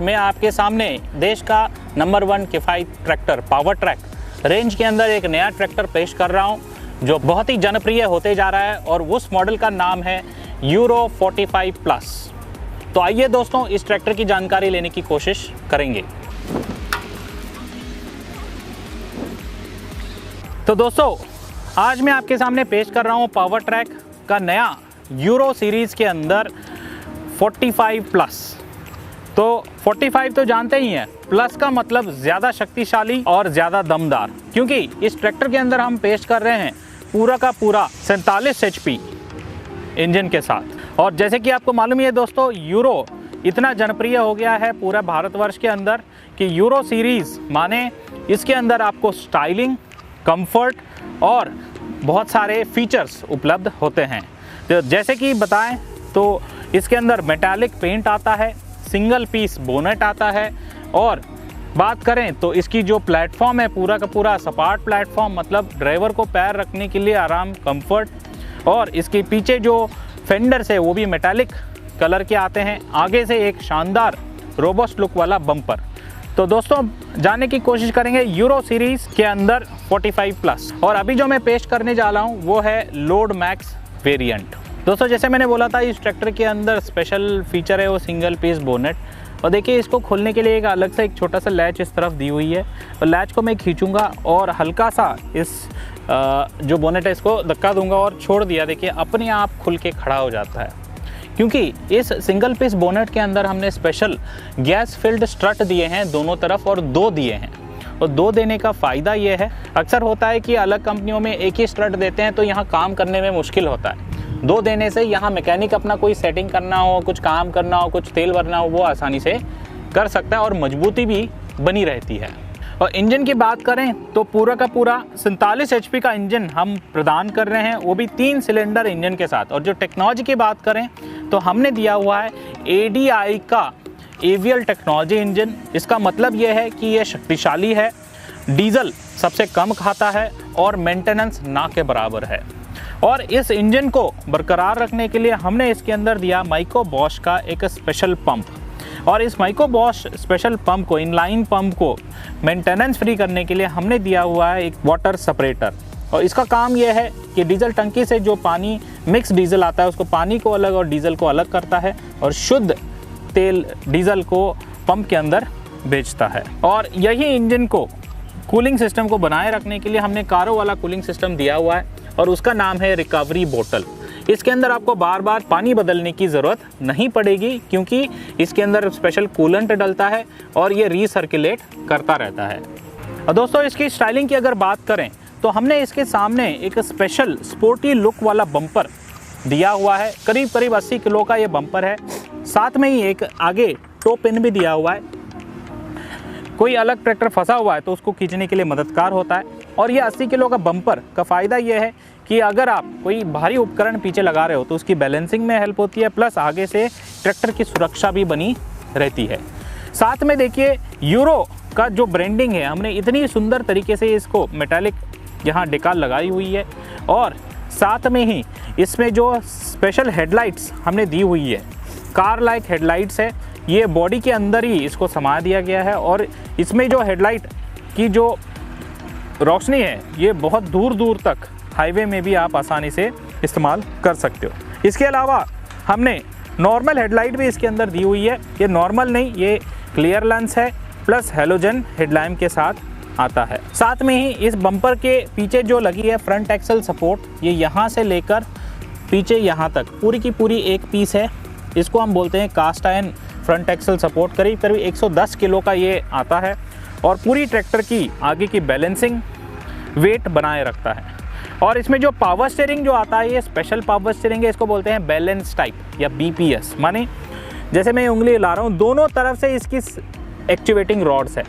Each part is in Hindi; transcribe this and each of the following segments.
मैं आपके सामने देश का नंबर 1 किफ़ायती ट्रैक्टर पावर ट्रैक रेंज के अंदर एक नया ट्रैक्टर पेश कर रहा हूं जो बहुत ही जनप्रिय होते जा रहा है और उस मॉडल का नाम है यूरो 45 प्लस। तो आइए दोस्तों इस ट्रैक्टर की जानकारी लेने की कोशिश करेंगे। तो दोस्तों आज मैं आपके सामने पेश कर रहा हूं पावर ट्रैक का नया यूरो सीरीज़ के अंदर 45 प्लस। तो 45 तो जानते ही हैं, प्लस का मतलब ज़्यादा शक्तिशाली और ज़्यादा दमदार, क्योंकि इस ट्रैक्टर के अंदर हम पेश कर रहे हैं पूरा का पूरा 47 HP इंजन के साथ। और जैसे कि आपको मालूम ही है दोस्तों, यूरो इतना जनप्रिय हो गया है पूरा भारतवर्ष के अंदर कि यूरो सीरीज़ माने इसके अंदर आपको स्टाइलिंग, कंफर्ट और बहुत सारे फीचर्स उपलब्ध होते हैं। तो जैसे कि बताएं तो इसके अंदर मेटालिक पेंट आता है, सिंगल पीस बोनेट आता है, और बात करें तो इसकी जो प्लेटफॉर्म है पूरा का पूरा सपाट प्लेटफॉर्म, मतलब ड्राइवर को पैर रखने के लिए आराम, कंफर्ट। और इसके पीछे जो फेंडर्स है वो भी मेटालिक कलर के आते हैं। आगे से एक शानदार रोबस्ट लुक वाला बम्पर। तो दोस्तों जानने की कोशिश करेंगे यूरो सीरीज़ के अंदर 45 प्लस। और अभी जो मैं पेश करने जा रहा हूँ वो है लोड मैक्स वेरिएंट। दोस्तों जैसे मैंने बोला था, इस ट्रैक्टर के अंदर स्पेशल फीचर है वो सिंगल पीस बोनेट। और देखिए इसको खोलने के लिए एक अलग से एक छोटा सा लैच इस तरफ दी हुई है, और लैच को मैं खींचूंगा और हल्का सा इस जो बोनेट है इसको धक्का दूंगा और छोड़ दिया। देखिए अपने आप खुल के खड़ा हो जाता है, क्योंकि इस सिंगल पीस बोनेट के अंदर हमने स्पेशल गैस फिल्ड स्ट्रट दिए हैं दोनों तरफ, और 2 दिए हैं। और 2 देने का फ़ायदा ये है, अक्सर होता है कि अलग कंपनियों में एक ही स्ट्रट देते हैं तो यहाँ काम करने में मुश्किल होता है। 2 देने से यहाँ मैकेनिक अपना कोई सेटिंग करना हो, कुछ काम करना हो, कुछ तेल भरना हो, वो आसानी से कर सकता है और मजबूती भी बनी रहती है। और इंजन की बात करें तो पूरा का पूरा 47 HP का इंजन हम प्रदान कर रहे हैं, वो भी 3 सिलेंडर इंजन के साथ। और जो टेक्नोलॉजी की बात करें तो हमने दिया हुआ है ADI का एवियल टेक्नोलॉजी इंजन। इसका मतलब ये है कि ये शक्तिशाली है, डीजल सबसे कम खाता है और मेंटेनेंस ना के बराबर है। और इस इंजन को बरकरार रखने के लिए हमने इसके अंदर दिया माइको बॉश का एक स्पेशल पंप। और इस माइको बॉश स्पेशल पंप को, इनलाइन पंप को मेंटेनेंस फ्री करने के लिए हमने दिया हुआ है एक वाटर सेपरेटर। और इसका काम यह है कि डीजल टंकी से जो पानी मिक्स डीजल आता है उसको, पानी को अलग और डीजल को अलग करता है और शुद्ध तेल डीजल को पंप के अंदर भेजता है। और यही इंजन को कूलिंग सिस्टम को बनाए रखने के लिए हमने कारो वाला कूलिंग सिस्टम दिया हुआ है, और उसका नाम है रिकवरी बोतल। इसके अंदर आपको बार बार पानी बदलने की ज़रूरत नहीं पड़ेगी, क्योंकि इसके अंदर स्पेशल कूलेंट डलता है और ये रीसर्कुलेट करता रहता है। और दोस्तों इसकी स्टाइलिंग की अगर बात करें तो हमने इसके सामने एक स्पेशल स्पोर्टी लुक वाला बम्पर दिया हुआ है। करीब करीब 80 किलो का ये बम्पर है। साथ में ही एक आगे टो पिन भी दिया हुआ है, कोई अलग ट्रैक्टर फंसा हुआ है तो उसको खींचने के लिए मददगार होता है। और ये 80 किलो का बम्पर का फ़ायदा ये है कि अगर आप कोई भारी उपकरण पीछे लगा रहे हो तो उसकी बैलेंसिंग में हेल्प होती है, प्लस आगे से ट्रैक्टर की सुरक्षा भी बनी रहती है। साथ में देखिए यूरो का जो ब्रांडिंग है, हमने इतनी सुंदर तरीके से इसको मेटालिक यहाँ डेकाल लगाई हुई है। और साथ में ही इसमें जो स्पेशल हेडलाइट्स हमने दी हुई है, कार लाइक हेडलाइट्स है, ये बॉडी के अंदर ही इसको समा दिया गया है। और इसमें जो हेडलाइट की जो रोशनी है ये बहुत दूर दूर तक हाईवे में भी आप आसानी से इस्तेमाल कर सकते हो। इसके अलावा हमने नॉर्मल हेडलाइट भी इसके अंदर दी हुई है। ये नॉर्मल नहीं, ये क्लियर लेंस है, प्लस हेलोजन हेडलैम्प के साथ आता है। साथ में ही इस बम्पर के पीछे जो लगी है फ्रंट एक्सल सपोर्ट, ये यहाँ से लेकर पीछे यहाँ तक पूरी की पूरी एक पीस है। इसको हम बोलते हैं cast iron front axle support. करीब करीब 110 किलो का ये आता है और पूरी ट्रैक्टर की आगे की बैलेंसिंग वेट बनाए रखता है। और इसमें जो पावर स्टीयरिंग जो आता है ये स्पेशल पावर स्टीयरिंग है, इसको बोलते हैं बैलेंस टाइप या BPS। माने जैसे मैं उंगली हिला रहा हूँ, दोनों तरफ से इसकी एक्टिवेटिंग रॉड्स है,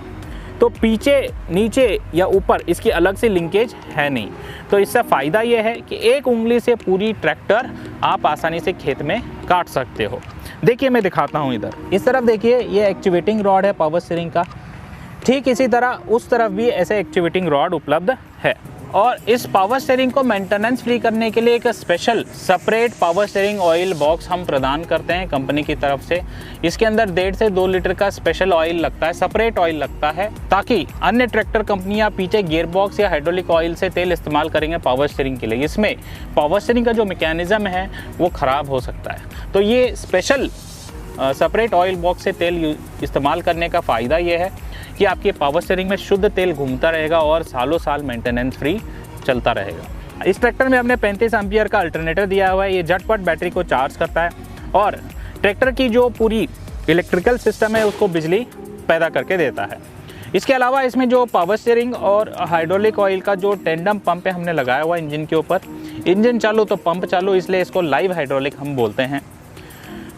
तो पीछे नीचे या ऊपर इसकी अलग से लिंकेज है नहीं। तो इससे फ़ायदा ये है कि एक उंगली से पूरी ट्रैक्टर आप आसानी से खेत में काट सकते हो। देखिए मैं दिखाता हूँ, इधर इस तरफ देखिए ये एक्टिवेटिंग रॉड है पावर स्टीयरिंग का। ठीक इसी तरह उस तरफ भी ऐसे एक्टिवेटिंग रॉड उपलब्ध है। और इस पावर स्टीयरिंग को मेंटेनेंस फ्री करने के लिए एक special separate power steering oil box हम प्रदान करते हैं कंपनी की तरफ से। इसके अंदर 1.5 से 2 लीटर का स्पेशल ऑयल लगता है, सेपरेट ऑयल लगता है, ताकि अन्य ट्रैक्टर कंपनियां पीछे गियर बॉक्स या हाइड्रोलिक ऑयल से तेल इस्तेमाल करेंगे पावर स्टीयरिंग के लिए। इसमें पावर स्टीयरिंग का जो मैकेनिज्म है वो ख़राब हो सकता है। तो ये स्पेशल सेपरेट ऑयल बॉक्स से तेल इस्तेमाल करने का फ़ायदा ये है कि आपके पावर स्टीयरिंग में शुद्ध तेल घूमता रहेगा और सालों साल मेंटेनेंस फ्री चलता रहेगा। इस ट्रैक्टर में हमने 35 एम्पियर का अल्टरनेटर दिया हुआ है। ये झटपट बैटरी को चार्ज करता है और ट्रैक्टर की जो पूरी इलेक्ट्रिकल सिस्टम है उसको बिजली पैदा करके देता है। इसके अलावा इसमें जो पावर स्टीयरिंग और हाइड्रोलिक ऑयल का जो टेंडम पंप है हमने लगाया हुआ इंजन के ऊपर। इंजन चालू तो पंप चालू, इसलिए इसको लाइव हाइड्रोलिक हम बोलते हैं।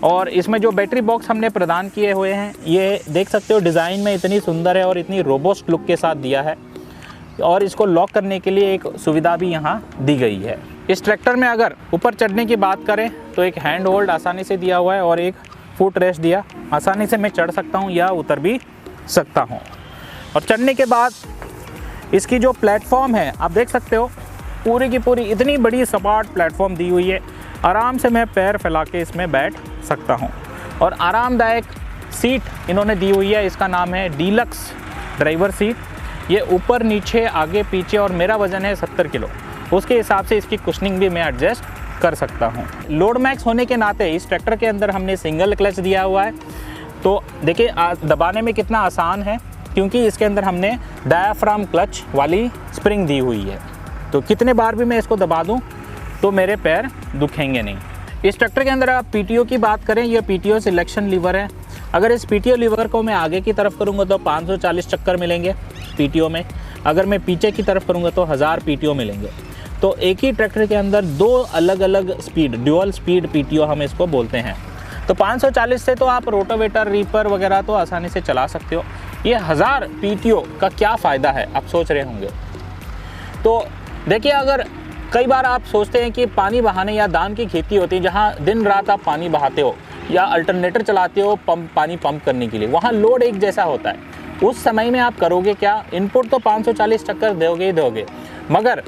और इसमें जो बैटरी बॉक्स हमने प्रदान किए हुए हैं, ये देख सकते हो डिज़ाइन में इतनी सुंदर है और इतनी रोबस्ट लुक के साथ दिया है। और इसको लॉक करने के लिए एक सुविधा भी यहाँ दी गई है। इस ट्रैक्टर में अगर ऊपर चढ़ने की बात करें तो एक हैंड होल्ड आसानी से दिया हुआ है और एक फुट रेस्ट दिया। आसानी से मैं चढ़ सकता हूँ या उतर भी सकता हूँ। और चढ़ने के बाद इसकी जो प्लेटफॉर्म है आप देख सकते हो, पूरी की पूरी इतनी बड़ी सपाट प्लेटफॉर्म दी हुई है। आराम से मैं पैर फैला के इसमें बैठ सकता हूँ। और आरामदायक सीट इन्होंने दी हुई है, इसका नाम है डीलक्स ड्राइवर सीट। ये ऊपर नीचे आगे पीछे, और मेरा वज़न है 70 किलो, उसके हिसाब से इसकी कुशनिंग भी मैं एडजस्ट कर सकता हूँ। लोड मैक्स होने के नाते इस ट्रैक्टर के अंदर हमने सिंगल क्लच दिया हुआ है। तो देखिए दबाने में कितना आसान है, क्योंकि इसके अंदर हमने डायाफ्राम क्लच वाली स्प्रिंग दी हुई है। तो कितने बार भी मैं इसको दबा दूँ तो मेरे पैर दुखेंगे नहीं। इस ट्रैक्टर के अंदर आप पीटीओ की बात करें, ये पीटीओ सिलेक्शन लीवर है। अगर इस पीटीओ लीवर को मैं आगे की तरफ करूंगा तो 540 चक्कर मिलेंगे पीटीओ में। अगर मैं पीछे की तरफ करूंगा तो 1000 पीटीओ मिलेंगे। तो एक ही ट्रैक्टर के अंदर 2 अलग अलग स्पीड, ड्यूअल स्पीड पीटीओ हम इसको बोलते हैं। तो 540 से तो आप रोटावेटर, रीपर वगैरह तो आसानी से चला सकते हो। ये 1000 पीटीओ का क्या फ़ायदा है आप सोच रहे होंगे। तो देखिए, अगर कई बार आप सोचते हैं कि पानी बहाने या धान की खेती होती है जहाँ दिन रात आप पानी बहाते हो या अल्टरनेटर चलाते हो पानी पंप करने के लिए, वहाँ लोड एक जैसा होता है। उस समय में आप करोगे क्या? इनपुट तो 540 चक्कर दोगे ही दोगे, मगर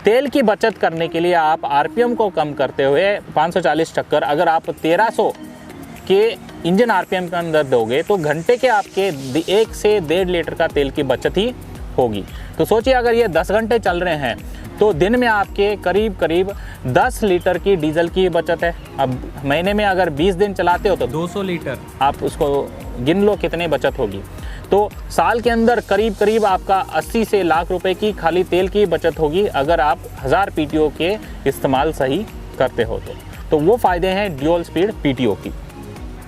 तेल की बचत करने के लिए आप आरपीएम को कम करते हुए 540 चक्कर अगर आप 1300 के इंजन आरपीएम के अंदर दोगे तो घंटे के आपके 1 से 1.5 लीटर का तेल की बचत ही होगी। तो सोचिए, अगर ये 10 घंटे चल रहे हैं तो दिन में आपके करीब करीब 10 लीटर की डीजल की बचत है। अब महीने में अगर 20 दिन चलाते हो तो 200 लीटर, आप उसको गिन लो कितने बचत होगी। तो साल के अंदर करीब करीब आपका 80 से लाख रुपए की खाली तेल की बचत होगी अगर आप 1000 पीटीओ के इस्तेमाल सही करते हो तो वो फ़ायदे हैं ड्यूअल स्पीड पीटीओ की।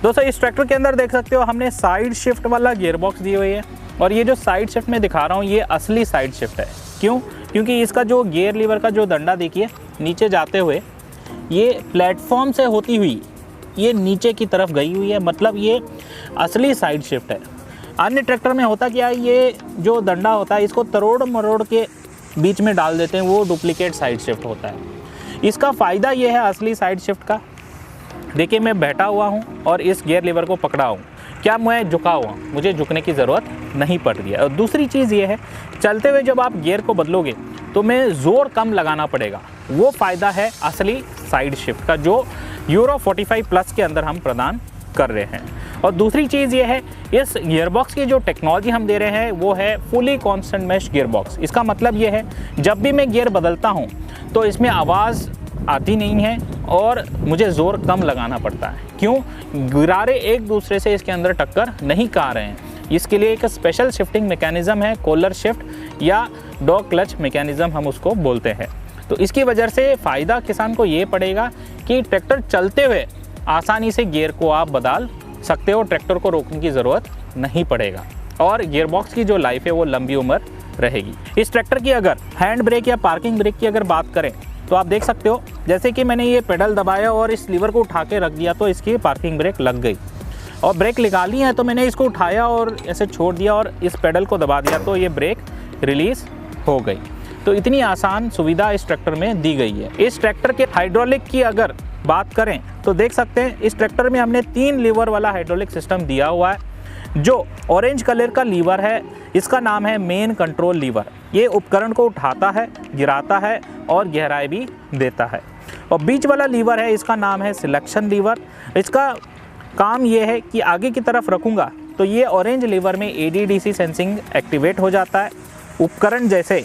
दोस्तों, इस ट्रैक्टर के अंदर देख सकते हो हमने साइड शिफ्ट वाला गियर बॉक्स दी हुई है। और ये जो साइड शिफ्ट मैं दिखा रहा हूँ ये असली साइड शिफ्ट है। क्यों? क्योंकि इसका जो गियर लीवर का जो डंडा देखिए नीचे जाते हुए ये प्लेटफॉर्म से होती हुई ये नीचे की तरफ गई हुई है, मतलब ये असली साइड शिफ्ट है। अन्य ट्रैक्टर में होता क्या है, ये जो डंडा होता है इसको तरोड़ मरोड़ के बीच में डाल देते हैं, वो डुप्लीकेट साइड शिफ्ट होता है। इसका फ़ायदा ये है असली साइड शिफ्ट का। देखिए, मैं बैठा हुआ हूँ और इस गियर लीवर को पकड़ा हूँ, क्या मैं झुका हुआ, मुझे झुकने की ज़रूरत नहीं पड़ रही है। और दूसरी चीज़ ये है, चलते हुए जब आप गियर को बदलोगे तो मैं ज़ोर कम लगाना पड़ेगा। वो फ़ायदा है असली साइड शिफ्ट का जो यूरो 45 प्लस के अंदर हम प्रदान कर रहे हैं। और दूसरी चीज़ ये है, इस गियरबॉक्स की जो टेक्नोलॉजी हम दे रहे हैं वो है फुली कांस्टेंट मेश गियरबॉक्स। इसका मतलब ये है जब भी मैं गियर बदलता हूँ तो इसमें आवाज़ आती नहीं है और मुझे ज़ोर कम लगाना पड़ता है। क्यों? गिरारे एक दूसरे से इसके अंदर टक्कर नहीं खा रहे हैं। इसके लिए एक स्पेशल शिफ्टिंग मैकेनिज़्म है, कॉलर शिफ्ट या डॉग क्लच मैकेनिज़्म हम उसको बोलते हैं। तो इसकी वजह से फ़ायदा किसान को ये पड़ेगा कि ट्रैक्टर चलते हुए आसानी से गियर को आप बदल सकते हो, ट्रैक्टर को रोकने की ज़रूरत नहीं पड़ेगा और गियरबॉक्स की जो लाइफ है वो लंबी उम्र रहेगी। इस ट्रैक्टर की अगर हैंड ब्रेक या पार्किंग ब्रेक की अगर बात करें तो आप देख सकते हो, जैसे कि मैंने ये पेडल दबाया और इस लीवर को उठा के रख दिया तो इसकी पार्किंग ब्रेक लग गई, और ब्रेक निकाली है तो मैंने इसको उठाया और ऐसे छोड़ दिया और इस पेडल को दबा दिया तो ये ब्रेक रिलीज़ हो गई। तो इतनी आसान सुविधा इस ट्रैक्टर में दी गई है। इस ट्रैक्टर के हाइड्रोलिक की अगर बात करें तो देख सकते हैं इस ट्रैक्टर में हमने 3 लीवर वाला हाइड्रोलिक सिस्टम दिया हुआ है। जो ऑरेंज कलर का लीवर है इसका नाम है मेन कंट्रोल लीवर। ये उपकरण को उठाता है, गिराता है और गहराई भी देता है। और बीच वाला लीवर है इसका नाम है सिलेक्शन लीवर। इसका काम ये है कि आगे की तरफ रखूँगा तो ये ऑरेंज लीवर में ADDC सेंसिंग एक्टिवेट हो जाता है। उपकरण जैसे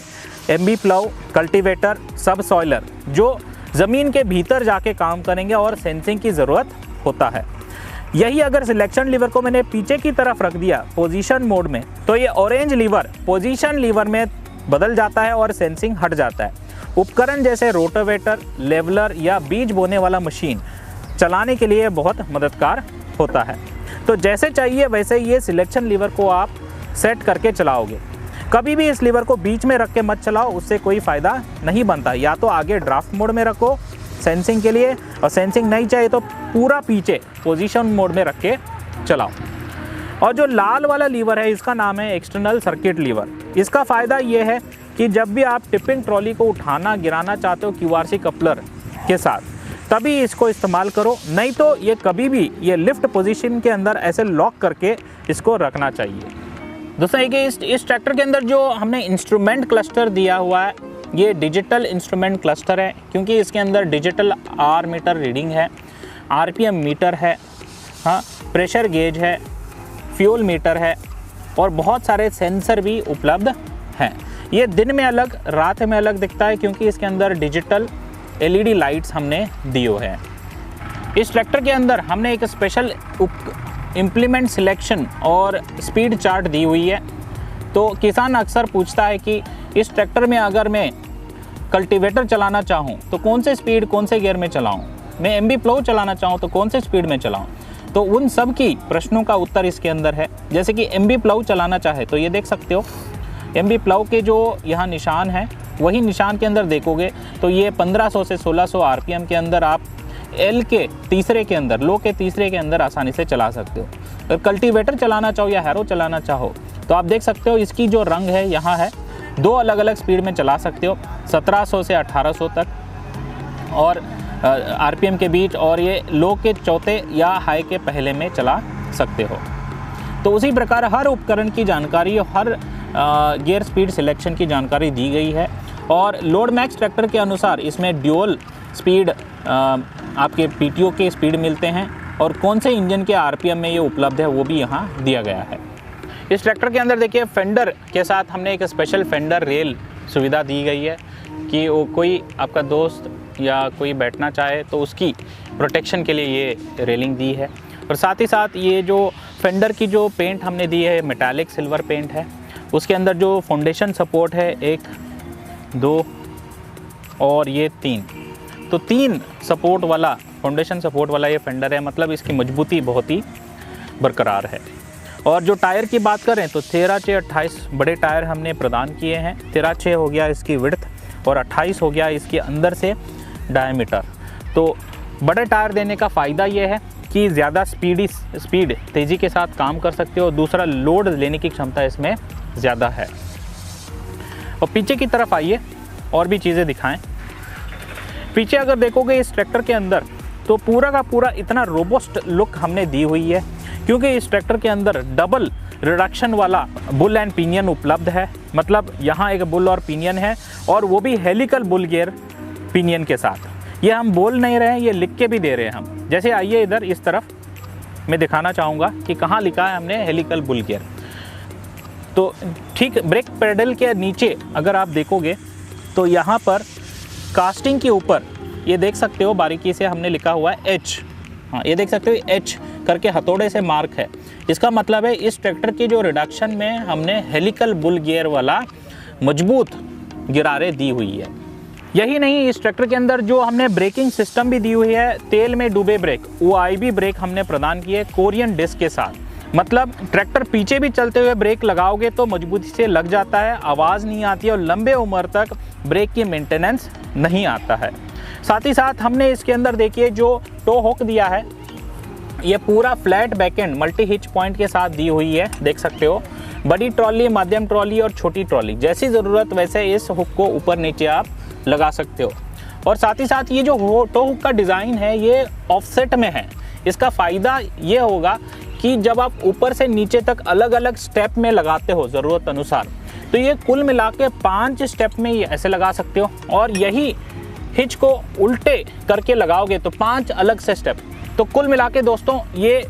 MB प्लाउ, कल्टीवेटर, सब सॉइलर जो ज़मीन के भीतर जाके काम करेंगे और सेंसिंग की ज़रूरत होता है। यही अगर सिलेक्शन लीवर को मैंने पीछे की तरफ रख दिया पोजीशन मोड में तो ये ऑरेंज लीवर पोजीशन लीवर में बदल जाता है और सेंसिंग हट जाता है। उपकरण जैसे रोटावेटर, लेवलर या बीज बोने वाला मशीन चलाने के लिए बहुत मददगार होता है। तो जैसे चाहिए वैसे ये सिलेक्शन लीवर को आप सेट करके चलाओगे। कभी भी इस लीवर को बीच में रख के मत चलाओ, उससे कोई फ़ायदा नहीं बनता। या तो आगे ड्राफ्ट मोड में रखो सेंसिंग के लिए, और सेंसिंग नहीं चाहिए तो पूरा पीछे पोजीशन मोड में रख के चलाओ। और जो लाल वाला लीवर है इसका नाम है एक्सटर्नल सर्किट लीवर। इसका फ़ायदा ये है कि जब भी आप टिपिंग ट्रॉली को उठाना गिराना चाहते हो QRC कपलर के साथ तभी इसको इस्तेमाल करो, नहीं तो ये कभी भी ये लिफ्ट पोजीशन के अंदर ऐसे लॉक करके इसको रखना चाहिए। दोस्तों एक इस ट्रैक्टर के अंदर जो हमने इंस्ट्रूमेंट क्लस्टर दिया हुआ है ये डिजिटल इंस्ट्रूमेंट क्लस्टर है, क्योंकि इसके अंदर डिजिटल R मीटर रीडिंग है, RPM मीटर है, हाँ प्रेशर गेज है, फ्यूल मीटर है और बहुत सारे सेंसर भी उपलब्ध हैं। ये दिन में अलग रात में अलग दिखता है क्योंकि इसके अंदर डिजिटल LED लाइट्स हमने दी हुए हैं। इस ट्रैक्टर के अंदर हमने एक स्पेशल इम्प्लीमेंट सिलेक्शन और स्पीड चार्ट दी हुई है। तो किसान अक्सर पूछता है कि इस ट्रैक्टर में अगर मैं कल्टीवेटर चलाना चाहूँ तो कौन से स्पीड कौन से गियर में चलाऊँ, मैं MB प्लाउ चलाना चाहूँ तो कौन से स्पीड में चलाऊँ। तो उन सब की प्रश्नों का उत्तर इसके अंदर है। जैसे कि MB प्लाउ चलाना चाहे तो ये देख सकते हो MB प्लाउ के जो यहाँ निशान है वही निशान के अंदर देखोगे तो ये 1500 से 1600 RPM के अंदर आप L के तीसरे के अंदर, लो के तीसरे के अंदर आसानी से चला सकते हो। अगर कल्टीवेटर चलाना चाहो या हैरो चलाना चाहो तो आप देख सकते हो इसकी जो रंग है यहाँ है, दो अलग अलग स्पीड में चला सकते हो, 1700 से 1800 तक और RPM के बीच, और ये लो के चौथे या हाई के पहले में चला सकते हो। तो उसी प्रकार हर उपकरण की जानकारी, हर गियर स्पीड सिलेक्शन की जानकारी दी गई है। और लोड मैक्स ट्रैक्टर के अनुसार इसमें ड्यूअल स्पीड आपके PTO के स्पीड मिलते हैं और कौन से इंजन के RPM में ये उपलब्ध है वो भी यहाँ दिया गया है। इस ट्रैक्टर के अंदर देखिए फेंडर के साथ हमने एक स्पेशल फेंडर रेल सुविधा दी गई है कि वो कोई आपका दोस्त या कोई बैठना चाहे तो उसकी प्रोटेक्शन के लिए ये रेलिंग दी है। और साथ ही साथ ये जो फेंडर की जो पेंट हमने दी है मेटालिक सिल्वर पेंट है। उसके अंदर जो फाउंडेशन सपोर्ट है 1, 2 और ये 3, तो 3 सपोर्ट वाला फाउंडेशन सपोर्ट वाला ये फेंडर है। मतलब इसकी मजबूती बहुत ही बरकरार है। और जो टायर की बात करें तो 13/6/28 बड़े टायर हमने प्रदान किए हैं। 13/6 हो गया इसकी विड्थ और 28 हो गया इसके अंदर से डायमीटर। तो बड़े टायर देने का फ़ायदा ये है कि ज़्यादा स्पीड तेज़ी के साथ काम कर सकते हो। दूसरा, लोड लेने की क्षमता इसमें ज़्यादा है। और पीछे की तरफ आइए और भी चीज़ें दिखाएं। पीछे अगर देखोगे इस ट्रैक्टर के अंदर तो पूरा का पूरा इतना रोबस्ट लुक हमने दी हुई है, क्योंकि इस ट्रैक्टर के अंदर डबल रिडक्शन वाला बुल एंड पिनियन उपलब्ध है। मतलब यहाँ एक बुल और पिनियन है और वो भी हेलिकल बुल गियर पिनियन के साथ। ये हम बोल नहीं रहे हैं, ये लिख के भी दे रहे हैं हम। जैसे आइए इधर इस तरफ मैं दिखाना चाहूँगा कि कहाँ लिखा है हमने हेलिकल बुल गियर। तो ठीक ब्रेक पेडल के नीचे अगर आप देखोगे तो यहाँ पर कास्टिंग के ऊपर ये देख सकते हो बारीकी से हमने लिखा हुआ है H। हाँ, ये देख सकते हो H करके हथौड़े से मार्क है। इसका मतलब है इस ट्रैक्टर की जो रिडक्शन में हमने हेलिकल बुल गियर वाला मजबूत गिरारे दी हुई है। यही नहीं, इस ट्रैक्टर के अंदर जो हमने ब्रेकिंग सिस्टम भी दी हुई है, तेल में डूबे ब्रेक OIB ब्रेक हमने प्रदान किए कोरियन डिस्क के साथ। मतलब ट्रैक्टर पीछे भी चलते हुए ब्रेक लगाओगे तो मजबूती से लग जाता है, आवाज़ नहीं आती है और लंबे उम्र तक ब्रेक की मेंटेनेंस नहीं आता है। साथ ही साथ हमने इसके अंदर देखिए जो टो हुक दिया है, ये पूरा flat backend multi hitch point के साथ दी हुई है। देख सकते हो बड़ी ट्रॉली, मध्यम ट्रॉली और छोटी ट्रॉली, जैसी ज़रूरत वैसे इस हुक को ऊपर नीचे आप लगा सकते हो। और साथ ही साथ ये जो टो हुक का डिज़ाइन है ये ऑफसेट में है। इसका फ़ायदा ये होगा कि जब आप ऊपर से नीचे तक अलग अलग स्टेप में लगाते हो ज़रूरत अनुसार, तो ये कुल मिला के 5 स्टेप में ये ऐसे लगा सकते हो। और यही हिच को उल्टे करके लगाओगे तो 5 अलग से स्टेप। तो कुल मिला के दोस्तों ये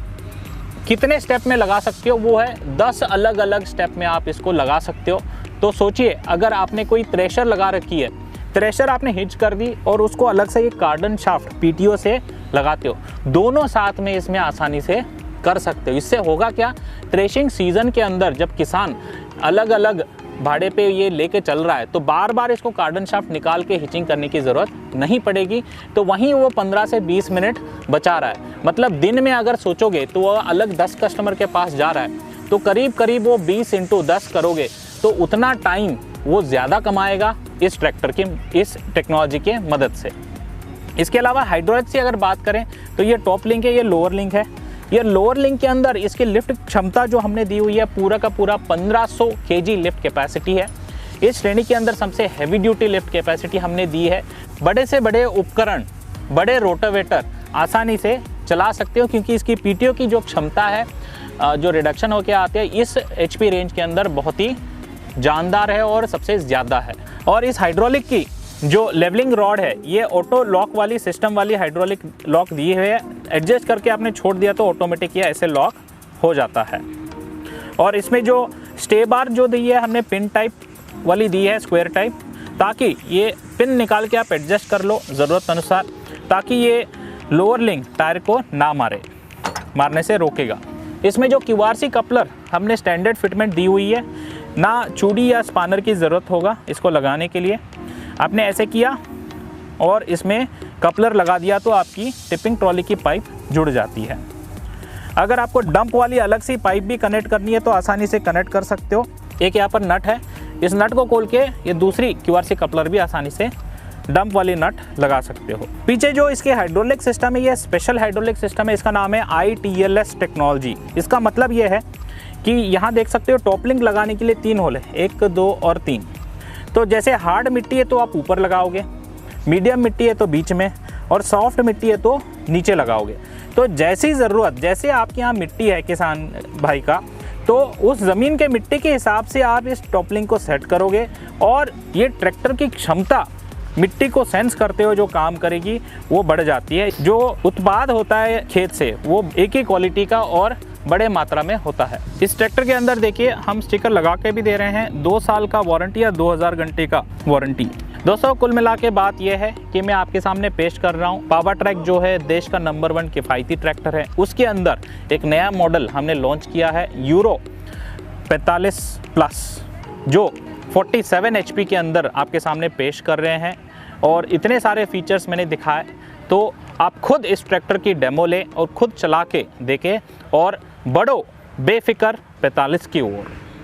कितने स्टेप में लगा सकते हो, वो है 10 अलग अलग स्टेप में आप इसको लगा सकते हो। तो सोचिए, अगर आपने कोई थ्रेशर लगा रखी है, थ्रेशर आपने हिच कर दी और उसको अलग से ये कार्डन शाफ्ट पीटीओ से लगाते हो, दोनों साथ में इसमें आसानी से कर सकते हो। इससे होगा क्या, थ्रेशिंग सीजन के अंदर जब किसान अलग अलग भाड़े पे ये लेके चल रहा है तो बार बार इसको कार्डन शाफ्ट निकाल के हिचिंग करने की ज़रूरत नहीं पड़ेगी। तो वहीं वो 15 से 20 मिनट बचा रहा है। मतलब दिन में अगर सोचोगे तो वो अलग 10 कस्टमर के पास जा रहा है तो करीब करीब वो 20 × 10 करोगे तो उतना टाइम वो ज़्यादा कमाएगा इस ट्रैक्टर की, इस टेक्नोलॉजी के मदद से। इसके अलावा हाइड्रोलिक की अगर बात करें तो ये टॉप लिंक है, ये लोअर लिंक है। ये लोअर लिंक के अंदर इसकी लिफ्ट क्षमता जो हमने दी हुई है पूरा का पूरा 1500 kg लिफ्ट कैपेसिटी है। इस श्रेणी के अंदर सबसे हैवी ड्यूटी लिफ्ट कैपेसिटी हमने दी है। बड़े से बड़े उपकरण, बड़े रोटावेटर आसानी से चला सकते हो क्योंकि इसकी पीटीओ की जो क्षमता है, जो रिडक्शन होकर आते हैं इस HP रेंज के अंदर बहुत ही जानदार है और सबसे ज़्यादा है। और इस हाइड्रोलिक की जो लेवलिंग रॉड है ये ऑटो लॉक वाली सिस्टम वाली हाइड्रोलिक लॉक दी हुई है। एडजस्ट करके आपने छोड़ दिया तो ऑटोमेटिक ये ऐसे लॉक हो जाता है। और इसमें जो स्टे बार जो दी है हमने पिन टाइप वाली दी है, स्क्वायर टाइप, ताकि ये पिन निकाल के आप एडजस्ट कर लो ज़रूरत अनुसार, ताकि ये लोअर लिंक टायर को ना मारने से रोकेगा। इसमें जो QRC कपलर हमने स्टैंडर्ड फिटमेंट दी हुई है, ना चूड़ी या स्पानर की ज़रूरत होगा इसको लगाने के लिए। आपने ऐसे किया और इसमें कपलर लगा दिया तो आपकी टिपिंग ट्रॉली की पाइप जुड़ जाती है। अगर आपको डंप वाली अलग सी पाइप भी कनेक्ट करनी है तो आसानी से कनेक्ट कर सकते हो। एक यहाँ पर नट है, इस नट को खोल के ये दूसरी QRC कपलर भी आसानी से डंप वाली नट लगा सकते हो। पीछे जो इसके हाइड्रोलिक सिस्टम है ये स्पेशल हाइड्रोलिक सिस्टम है, इसका नाम है ITLS टेक्नोलॉजी। इसका मतलब ये है कि यहाँ देख सकते हो टॉप लिंक लगाने के लिए 3 होल है, 1, 2 और 3। तो जैसे हार्ड मिट्टी है तो आप ऊपर लगाओगे, मीडियम मिट्टी है तो बीच में, और सॉफ्ट मिट्टी है तो नीचे लगाओगे। तो जैसी ज़रूरत, जैसे आपके यहाँ मिट्टी है किसान भाई का, तो उस ज़मीन के मिट्टी के हिसाब से आप इस टॉप लिंक को सेट करोगे और ये ट्रैक्टर की क्षमता मिट्टी को सेंस करते हुए जो काम करेगी वो बढ़ जाती है। जो उत्पाद होता है खेत से वो एक ही क्वालिटी का और बड़े मात्रा में होता है। इस ट्रैक्टर के अंदर देखिए हम स्टिकर लगा के भी दे रहे हैं, 2 साल का वारंटी या 2000 घंटे का वारंटी। दोस्तों कुल मिला के बात यह है कि मैं आपके सामने पेश कर रहा हूँ पावर ट्रैक जो है देश का नंबर 1 किफ़ायती ट्रैक्टर है। उसके अंदर एक नया मॉडल हमने लॉन्च किया है यूरो 45+ जो 47 HP के अंदर आपके सामने पेश कर रहे हैं। और इतने सारे फीचर्स मैंने दिखाए तो आप खुद इस ट्रैक्टर की डेमो लें और खुद चला के देखें और बढ़ो बेफिक्र 45 की ओर।